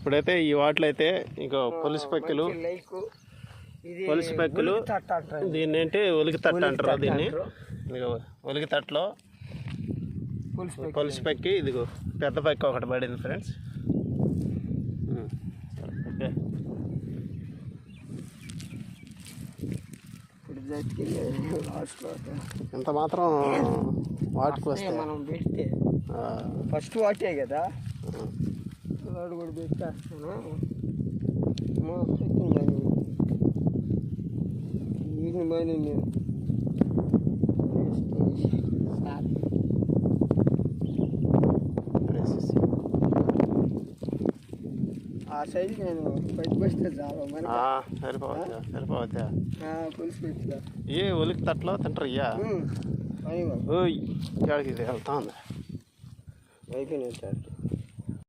ఇప్పుడైతే ఈ వాటిలో అయితే ఇంకో పులుసు పెక్కులు దీన్ని ఏంటి ఒలికి తట్ట అంటారు దీన్ని. ఇదిగో ఒలికి తట్టలో పులుసు పెక్కి ఇదిగో పెద్ద పెక్క ఒకటి పడింది ఫ్రెండ్స్. ఓకే ఇంత మాత్రం వాటికి వస్తే మనం పెడితే ఫస్ట్ వాటే కదా వాడు కూడా పెట్టేస్తాను. వీటిని పోయి నేను ఆ సైజు నేను పట్టుకొస్తే చాలా సరిపోవద్దా పులుసు పెట్టుదా ఏ ఒలికి తట్లో తింటారు అయ్యా. ఇక్కడికి ఇది వెళ్తా ఉంది అయిపోయినట్టు